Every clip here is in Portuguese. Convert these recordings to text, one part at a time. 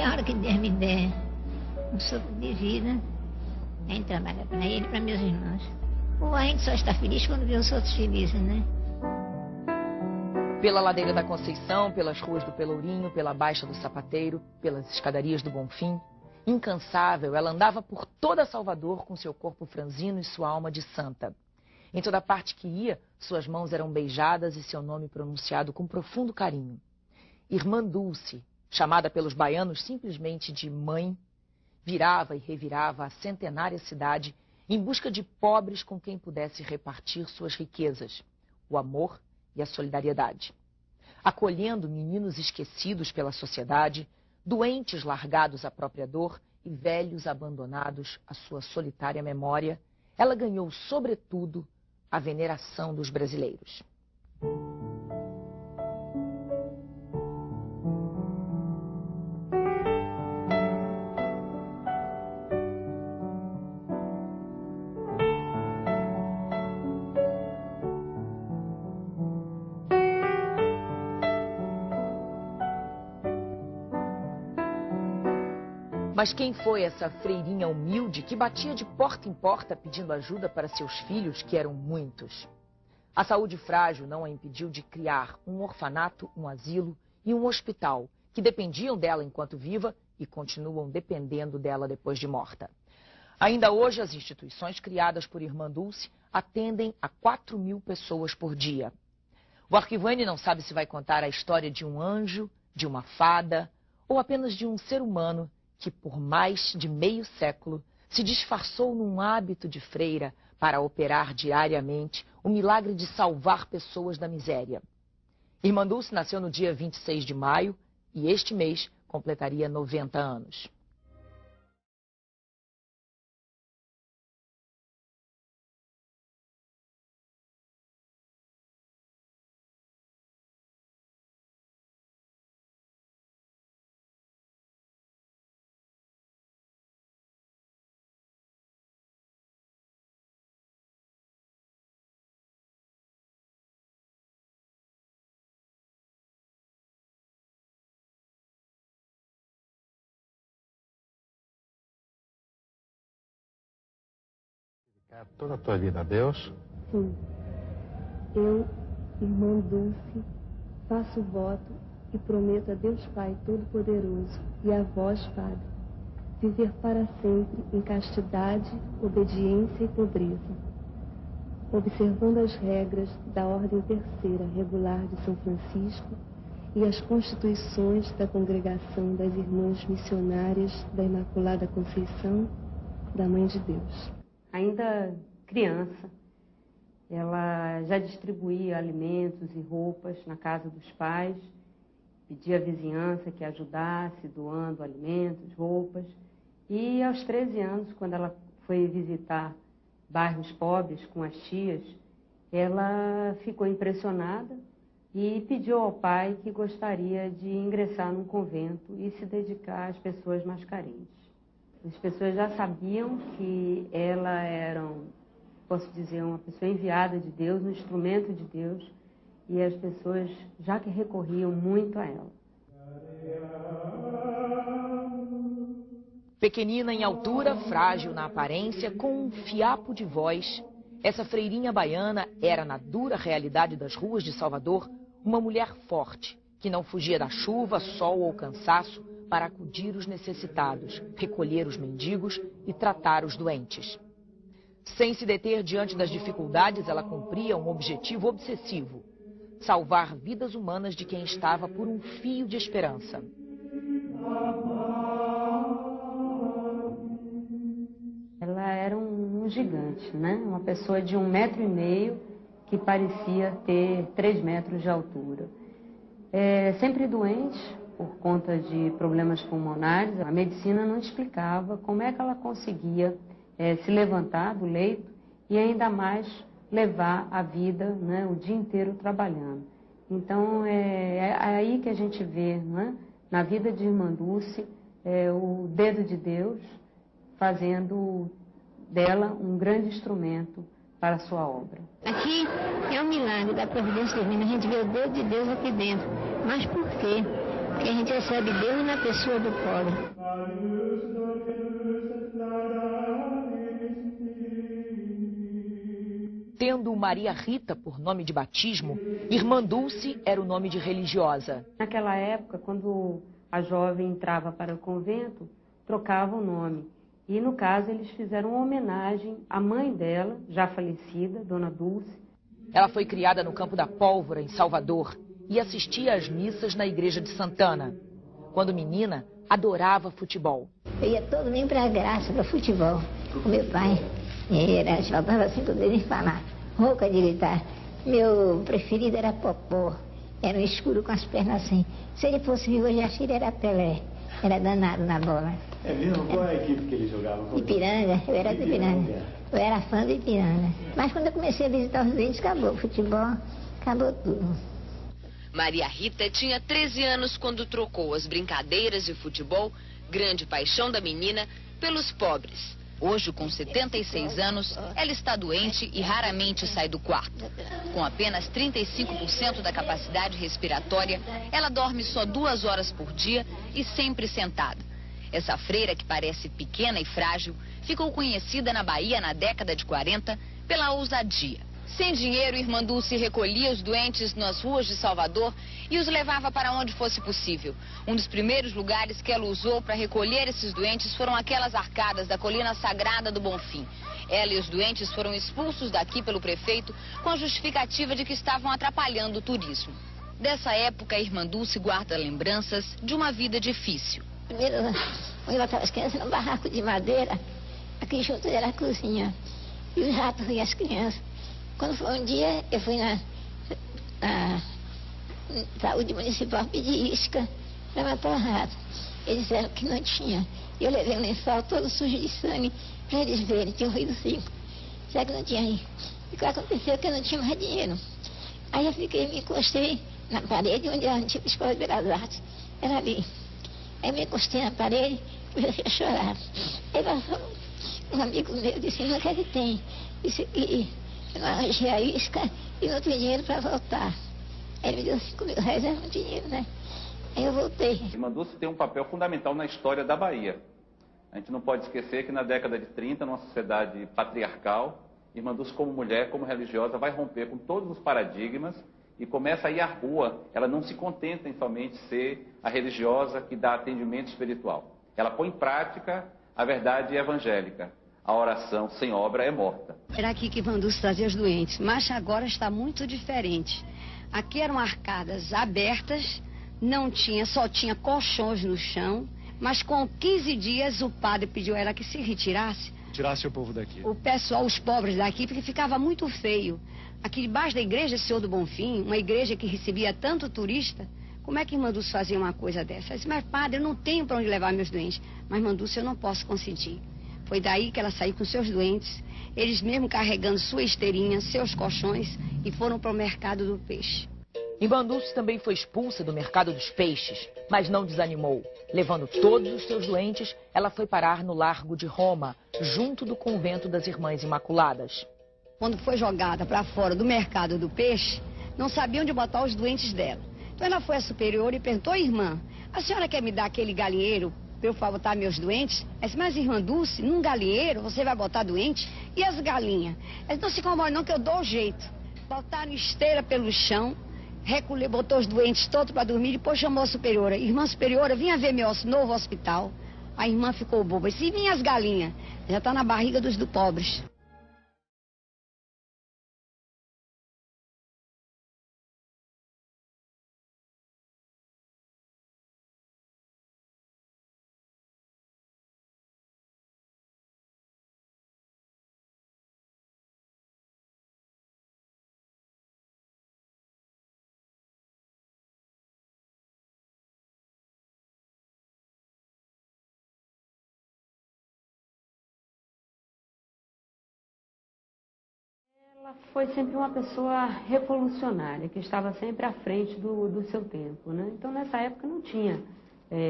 a hora que Deus me der um sopro de vida, a gente trabalha para ele e para meus irmãos. Ou a gente só está feliz quando vê os outros felizes, né? Pela ladeira da Conceição, pelas ruas do Pelourinho, pela Baixa do Sapateiro, pelas escadarias do Bonfim, incansável, ela andava por toda Salvador com seu corpo franzino e sua alma de santa. Em toda parte que ia, suas mãos eram beijadas e seu nome pronunciado com profundo carinho. Irmã Dulce, chamada pelos baianos simplesmente de mãe, virava e revirava a centenária cidade em busca de pobres com quem pudesse repartir suas riquezas, o amor e a solidariedade. Acolhendo meninos esquecidos pela sociedade, doentes largados à própria dor e velhos abandonados à sua solitária memória, ela ganhou, sobretudo, a veneração dos brasileiros. Mas quem foi essa freirinha humilde que batia de porta em porta pedindo ajuda para seus filhos, que eram muitos? A saúde frágil não a impediu de criar um orfanato, um asilo e um hospital, que dependiam dela enquanto viva e continuam dependendo dela depois de morta. Ainda hoje, as instituições criadas por Irmã Dulce atendem a 4.000 pessoas por dia. O Arquivo N não sabe se vai contar a história de um anjo, de uma fada ou apenas de um ser humano que por mais de meio século se disfarçou num hábito de freira para operar diariamente o milagre de salvar pessoas da miséria. Irmã Dulce nasceu no dia 26 de maio e este mês completaria 90 anos. Toda a tua vida a Deus? Sim. Eu, Irmã Dulce, faço voto e prometo a Deus Pai Todo-Poderoso e a vós, Padre, viver para sempre em castidade, obediência e pobreza, observando as regras da Ordem Terceira Regular de São Francisco e as constituições da Congregação das Irmãs Missionárias da Imaculada Conceição, da Mãe de Deus. Ainda criança, ela já distribuía alimentos e roupas na casa dos pais, pedia à vizinhança que ajudasse, doando alimentos, roupas. E aos 13 anos, quando ela foi visitar bairros pobres com as tias, ela ficou impressionada e pediu ao pai que gostaria de ingressar num convento e se dedicar às pessoas mais carentes. As pessoas já sabiam que ela era, posso dizer, uma pessoa enviada de Deus, um instrumento de Deus, e as pessoas já que recorriam muito a ela. Pequenina em altura, frágil na aparência, com um fiapo de voz, essa freirinha baiana era, na dura realidade das ruas de Salvador, uma mulher forte, que não fugia da chuva, sol ou cansaço, para acudir os necessitados, recolher os mendigos e tratar os doentes. Sem se deter diante das dificuldades, ela cumpria um objetivo obsessivo: salvar vidas humanas de quem estava por um fio de esperança. Ela era um gigante, né? Uma pessoa de 1,5 metro que parecia ter 3 metros de altura. Sempre doente, por conta de problemas pulmonares, a medicina não explicava como é que ela conseguia se levantar do leito e ainda mais levar a vida, né, o dia inteiro trabalhando. Então é aí que a gente vê, né, na vida de Irmã Dulce, o dedo de Deus fazendo dela um grande instrumento para a sua obra. Aqui é um milagre da providência divina, a gente vê o dedo de Deus aqui dentro. Mas por quê? Que a gente recebe Deus na pessoa do pobre. Tendo Maria Rita por nome de batismo, Irmã Dulce era o nome de religiosa. Naquela época, quando a jovem entrava para o convento, trocava o nome. E, no caso, eles fizeram uma homenagem à mãe dela, já falecida, Dona Dulce. Ela foi criada no Campo da Pólvora, em Salvador, e assistia às missas na igreja de Santana. Quando menina, adorava futebol. Eu ia todo domingo para a graça, para futebol, com meu pai. Era, faltava 5 dedos em falar, rouca de gritar. Meu preferido era Popó, era um escuro com as pernas assim. Se ele fosse vivo hoje, acho que ele era Pelé, era danado na bola. É mesmo? Qual é a equipe que ele jogava? Ipiranga, eu era do Ipiranga. Eu era fã do Ipiranga. Mas quando eu comecei a visitar os doentes, acabou o futebol, acabou tudo. Maria Rita tinha 13 anos quando trocou as brincadeiras de futebol, grande paixão da menina, pelos pobres. Hoje, com 76 anos, ela está doente e raramente sai do quarto. Com apenas 35% da capacidade respiratória, ela dorme só 2 horas por dia e sempre sentada. Essa freira, que parece pequena e frágil, ficou conhecida na Bahia na década de 40 pela ousadia. Sem dinheiro, Irmã Dulce recolhia os doentes nas ruas de Salvador e os levava para onde fosse possível. Um dos primeiros lugares que ela usou para recolher esses doentes foram aquelas arcadas da colina sagrada do Bonfim. Ela e os doentes foram expulsos daqui pelo prefeito com a justificativa de que estavam atrapalhando o turismo. Dessa época, a Irmã Dulce guarda lembranças de uma vida difícil. Primeiro, eu botava as crianças num barraco de madeira, aqui junto era a cozinha, e os ratos e as crianças. Quando foi um dia, eu fui na saúde municipal pedir isca para matar rato. Eles disseram que não tinha. Eu levei um lençol todo sujo de sangue para eles verem, tinha ruído 5. Será que não tinha aí? E o que aconteceu é que eu não tinha mais dinheiro. Aí eu me encostei na parede onde era a antiga Escola de Belas Artes. Era ali. Aí eu me encostei na parede e comecei a chorar. Aí passou um amigo meu, disse, não, o que é que tem? Disse que eu não arranjei a isca e não tenho dinheiro para voltar. Aí ele me deu 5 mil reais, era muito dinheiro, né? Aí eu voltei. Irmã Dulce tem um papel fundamental na história da Bahia. A gente não pode esquecer que na década de 30, numa sociedade patriarcal, Irmã Dulce, como mulher, como religiosa, vai romper com todos os paradigmas e começa a ir à rua. Ela não se contenta em somente ser a religiosa que dá atendimento espiritual. Ela põe em prática a verdade evangélica. A oração sem obra é morta. Era aqui que Irmã Dulce trazia os doentes, mas agora está muito diferente. Aqui eram arcadas abertas, só tinha colchões no chão, mas com 15 dias o padre pediu a ela que se retirasse. Tirasse o povo daqui. O pessoal, os pobres daqui, porque ficava muito feio. Aqui debaixo da igreja Senhor do Bonfim, uma igreja que recebia tanto turista, como é que Irmã Dulce fazia uma coisa dessa? Ela disse, mas padre, eu não tenho para onde levar meus doentes. Mas Irmã Dulce, eu não posso consentir. Foi daí que ela saiu com seus doentes, eles mesmo carregando sua esteirinha, seus colchões, e foram para o mercado do peixe. Irmã Dulce também foi expulsa do mercado dos peixes, mas não desanimou. Levando todos os seus doentes, ela foi parar no Largo de Roma, junto do convento das Irmãs Imaculadas. Quando foi jogada para fora do mercado do peixe, não sabia onde botar os doentes dela. Então ela foi à superior e perguntou, irmã, a senhora quer me dar aquele galinheiro para eu botar meus doentes? Ela disse, mas Irmã Dulce, num galinheiro você vai botar doente? E as galinhas? Ela disse, não se incomode não que eu dou jeito. Botaram esteira pelo chão, recolheu, botou os doentes todos para dormir, depois chamou a superiora. Irmã superiora, vinha ver meu novo hospital. A irmã ficou boba, disse, e minhas galinhas? Já está na barriga dos pobres. Ela foi sempre uma pessoa revolucionária, que estava sempre à frente do seu tempo, né? Então, nessa época não tinha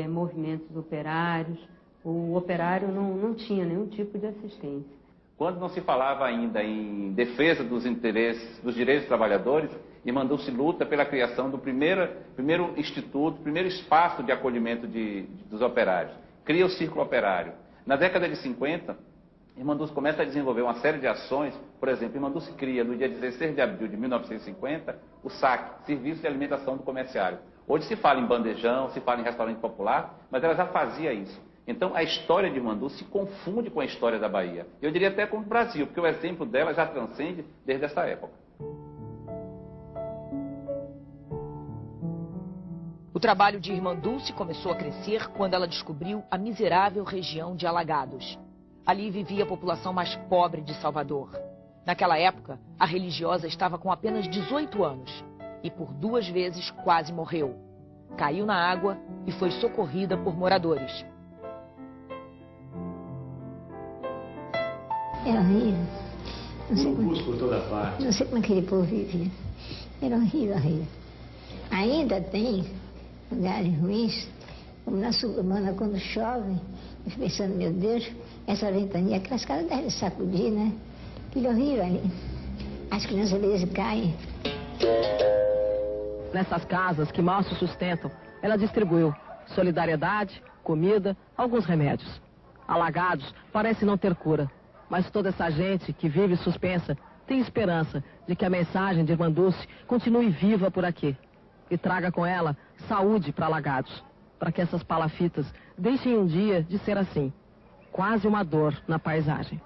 movimentos operários, o operário não tinha nenhum tipo de assistência. Quando não se falava ainda em defesa dos interesses, dos direitos dos trabalhadores, Irmã Dulce luta pela criação do primeiro instituto, primeiro espaço de acolhimento dos operários. Cria o Círculo Operário. Na década de 50, Irmã Dulce começa a desenvolver uma série de ações. Por exemplo, Irmã Dulce cria, no dia 16 de abril de 1950, o SAC, Serviço de Alimentação do Comerciário. Hoje se fala em bandejão, se fala em restaurante popular, mas ela já fazia isso. Então, a história de Irmã Dulce se confunde com a história da Bahia. Eu diria até com o Brasil, porque o exemplo dela já transcende desde essa época. O trabalho de Irmã Dulce começou a crescer quando ela descobriu a miserável região de Alagados. Ali vivia a população mais pobre de Salvador. Naquela época, a religiosa estava com apenas 18 anos e por 2 vezes quase morreu. Caiu na água e foi socorrida por moradores. Era horrível. Por toda parte. Não sei como aquele povo vivia. Era horrível, horrível. Ainda tem lugares ruins, como na Sul-Humana, quando chove, eu fico pensando, meu Deus, essa ventania, aquelas casas devem sacudir, né? Aquilo horrível ali. As crianças às vezes caem. Nessas casas que mal se sustentam, ela distribuiu solidariedade, comida, alguns remédios. Alagados parece não ter cura, mas toda essa gente que vive suspensa tem esperança de que a mensagem de Irmã Dulce continue viva por aqui e traga com ela saúde para Alagados, para que essas palafitas deixem um dia de ser assim, quase uma dor na paisagem.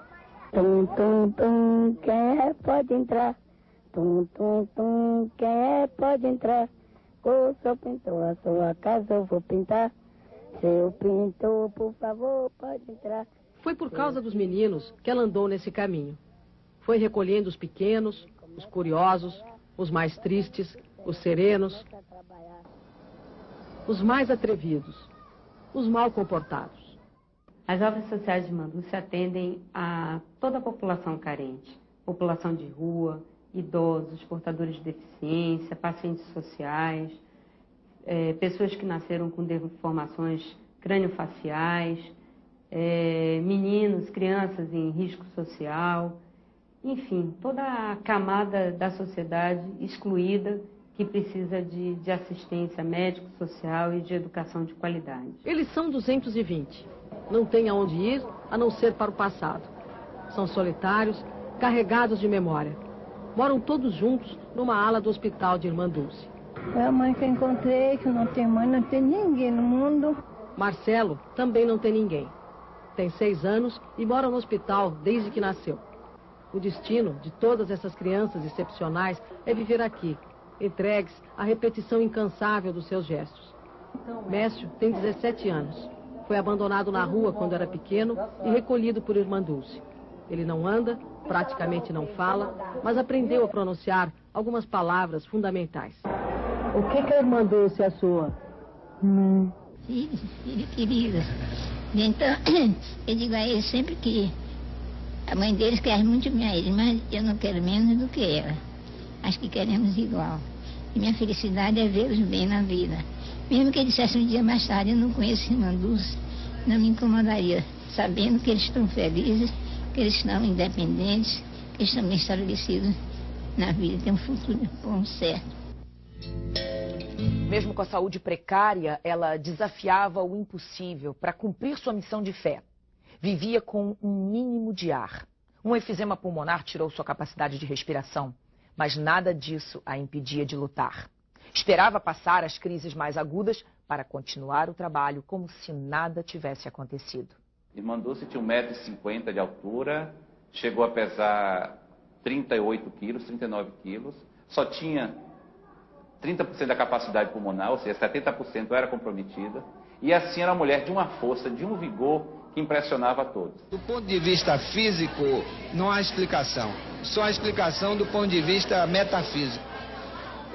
Tum, tum, tum, quem é pode entrar. Tum, tum, tum, quem é pode entrar. O senhor pintou a sua casa, eu vou pintar. Seu pintor, por favor, pode entrar. Foi por causa dos meninos que ela andou nesse caminho. Foi recolhendo os pequenos, os curiosos, os mais tristes, os serenos, os mais atrevidos, os mal comportados. As obras sociais de Irmã Dulce atendem a toda a população carente, população de rua, idosos, portadores de deficiência, pacientes sociais, pessoas que nasceram com deformações crâniofaciais, meninos, crianças em risco social, enfim, toda a camada da sociedade excluída que precisa de assistência médico-social e de educação de qualidade. Eles são 220. Não têm aonde ir, a não ser para o passado. São solitários, carregados de memória. Moram todos juntos numa ala do hospital de Irmã Dulce. É a mãe que eu encontrei, que não tem mãe, não tem ninguém no mundo. Marcelo também não tem ninguém. Tem 6 anos e mora no hospital desde que nasceu. O destino de todas essas crianças excepcionais é viver aqui, entregues à repetição incansável dos seus gestos. Mécio tem 17 anos. Foi abandonado na rua quando era pequeno e recolhido por Irmã Dulce. Ele não anda, praticamente não fala, mas aprendeu a pronunciar algumas palavras fundamentais. O que a Irmã Dulce é a sua? Filho querido. Então, eu digo a ele sempre que a mãe deles quer muito bem a ele, mas eu não quero menos do que ela. Acho que queremos igual. E minha felicidade é vê-los bem na vida. Mesmo que ele dissesse um dia mais tarde, eu não conheço Irmã Dulce, não me incomodaria, sabendo que eles estão felizes, que eles estão independentes, que eles estão bem estabelecidos na vida, têm um futuro bom, certo. Mesmo com a saúde precária, ela desafiava o impossível para cumprir sua missão de fé. Vivia com um mínimo de ar. Um efizema pulmonar tirou sua capacidade de respiração, mas nada disso a impedia de lutar. Esperava passar as crises mais agudas para continuar o trabalho como se nada tivesse acontecido. Irmã Dulce tinha 1,50 m de altura, chegou a pesar 38 quilos, 39 quilos, só tinha 30% da capacidade pulmonar, ou seja, 70% era comprometida, e assim era uma mulher de uma força, de um vigor que impressionava a todos. Do ponto de vista físico, não há explicação, só há explicação do ponto de vista metafísico.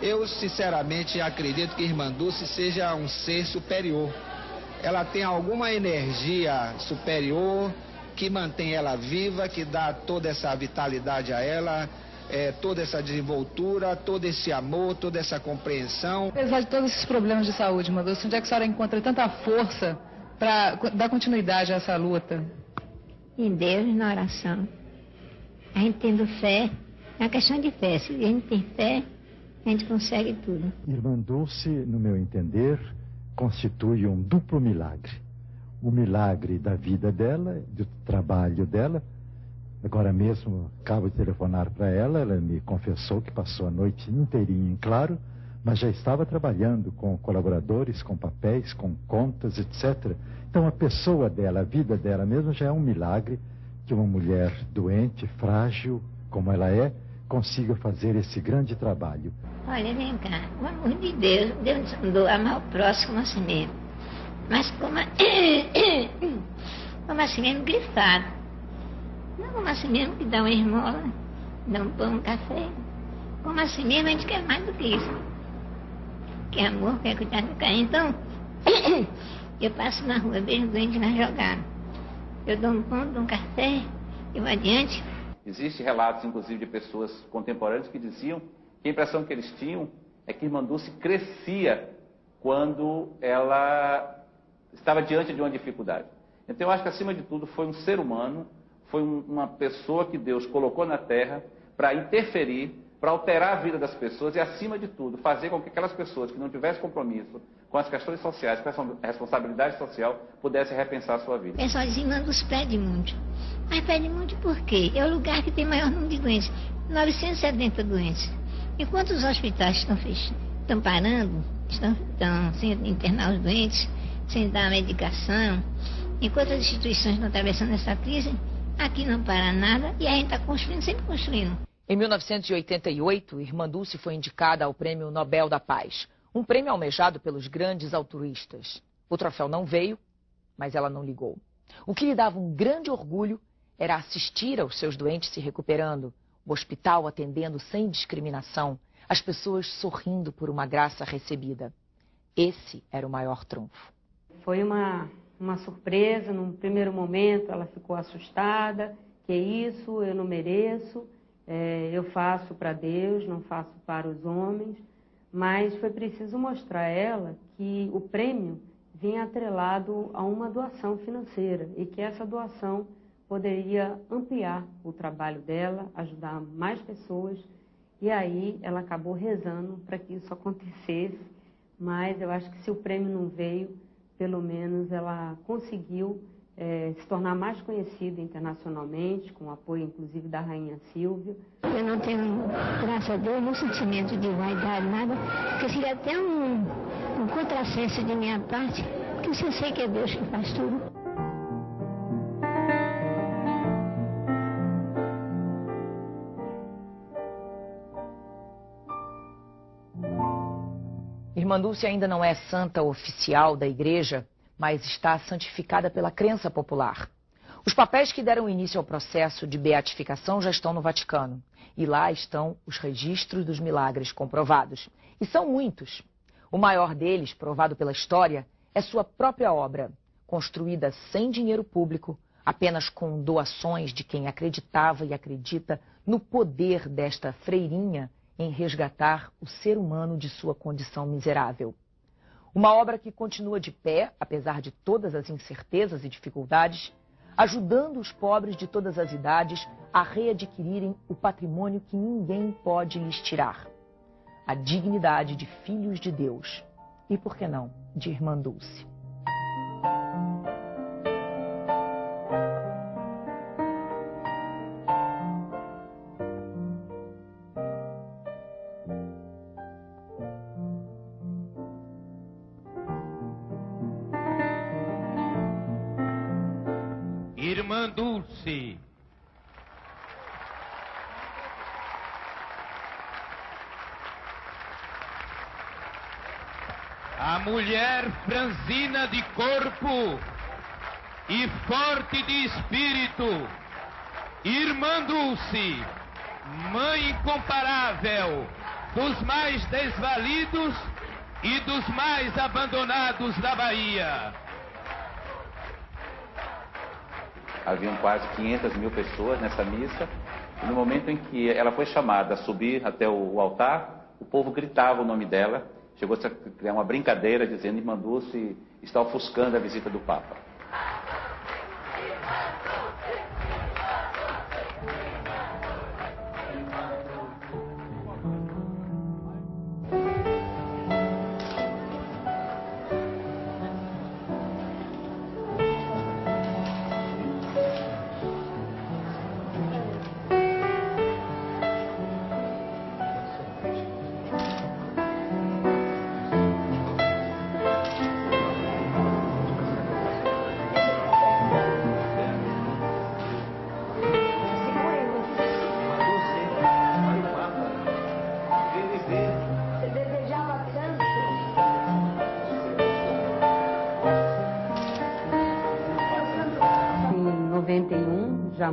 Eu, sinceramente, acredito que Irmã Dulce seja um ser superior. Ela tem alguma energia superior que mantém ela viva, que dá toda essa vitalidade a ela, toda essa desenvoltura, todo esse amor, toda essa compreensão. Apesar de todos esses problemas de saúde, Irmã Dulce, onde é que a senhora encontra tanta força para dar continuidade a essa luta? Em Deus e na oração. A gente tendo fé, é uma questão de fé. Se a gente tem fé, a gente consegue tudo. Irmã Dulce, no meu entender, constitui um duplo milagre. O milagre da vida dela, do trabalho dela. Agora mesmo, acabo de telefonar para ela, ela me confessou que passou a noite inteirinha em claro, mas já estava trabalhando com colaboradores, com papéis, com contas, etc. Então a pessoa dela, a vida dela mesmo já é um milagre que uma mulher doente, frágil, como ela é, consiga fazer esse grande trabalho. Olha, vem cá, o amor de Deus nos mandou amar o próximo assim mesmo. Mas como assim mesmo grifado. Não como assim mesmo que dá uma esmola, dá um pão, um café. Como assim mesmo a gente quer mais do que isso. Quer amor, quer cuidar do carinho. Então, eu passo na rua, vejo doente lá jogado. Eu dou um pão, dou um café, e vou adiante. Existem relatos, inclusive, de pessoas contemporâneas que diziam que a impressão que eles tinham é que Irmã Dulce crescia quando ela estava diante de uma dificuldade. Então eu acho que, acima de tudo, foi um ser humano, foi uma pessoa que Deus colocou na Terra para interferir, para alterar a vida das pessoas e, acima de tudo, fazer com que aquelas pessoas que não tivessem compromisso com as questões sociais, com a responsabilidade social, pudessem repensar a sua vida. O pessoal diz, Irmã Dulce pede muito. Mas pede muito por quê? É o lugar que tem maior número de doentes. 970 doentes. Enquanto os hospitais estão parando, estão sem internar os doentes, sem dar medicação, enquanto as instituições estão atravessando essa crise, aqui não para nada e a gente está construindo, sempre construindo. Em 1988, Irmã Dulce foi indicada ao Prêmio Nobel da Paz, um prêmio almejado pelos grandes altruístas. O troféu não veio, mas ela não ligou. O que lhe dava um grande orgulho era assistir aos seus doentes se recuperando, o hospital atendendo sem discriminação, as pessoas sorrindo por uma graça recebida. Esse era o maior trunfo. Foi uma surpresa, num primeiro momento ela ficou assustada, que isso, eu não mereço, eu faço para Deus, não faço para os homens, mas foi preciso mostrar a ela que o prêmio vinha atrelado a uma doação financeira e que essa doação poderia ampliar o trabalho dela, ajudar mais pessoas, e aí ela acabou rezando para que isso acontecesse, mas eu acho que se o prêmio não veio, pelo menos ela conseguiu se tornar mais conhecida internacionalmente, com o apoio inclusive da Rainha Silvia. Eu não tenho, graças a Deus, um sentimento de vaidade, nada, porque seria até um contrassenso de minha parte, porque eu sei que é Deus que faz tudo. Irmã Dulce ainda não é santa oficial da igreja, mas está santificada pela crença popular. Os papéis que deram início ao processo de beatificação já estão no Vaticano. E lá estão os registros dos milagres comprovados. E são muitos. O maior deles, provado pela história, é sua própria obra, construída sem dinheiro público, apenas com doações de quem acreditava e acredita no poder desta freirinha em resgatar o ser humano de sua condição miserável. Uma obra que continua de pé, apesar de todas as incertezas e dificuldades, ajudando os pobres de todas as idades a readquirirem o patrimônio que ninguém pode lhes tirar: a dignidade de filhos de Deus e, por que não, de Irmã Dulce. Irmã Dulce. A mulher franzina de corpo e forte de espírito, Irmã Dulce, mãe incomparável dos mais desvalidos e dos mais abandonados da Bahia. Haviam quase 500 mil pessoas nessa missa, e no momento em que ela foi chamada a subir até o altar, o povo gritava o nome dela, chegou a criar uma brincadeira dizendo: Irmã Dulce está ofuscando a visita do Papa.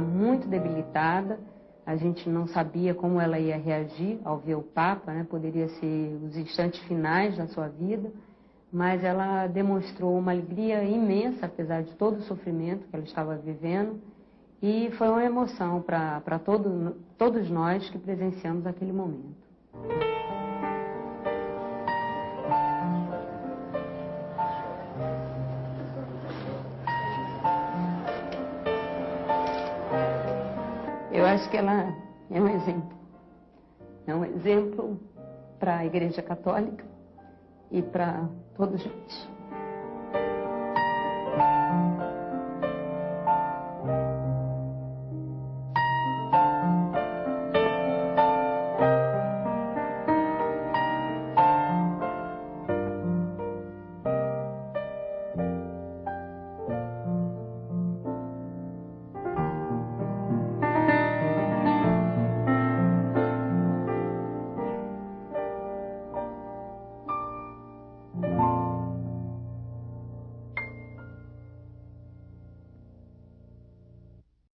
muito debilitada. A gente não sabia como ela ia reagir ao ver o Papa, né? Poderia ser os instantes finais da sua vida, mas ela demonstrou uma alegria imensa, apesar de todo o sofrimento que ela estava vivendo, e foi uma emoção para todos nós que presenciamos aquele momento. Eu acho que ela é um exemplo. É um exemplo para a Igreja Católica e para todos nós.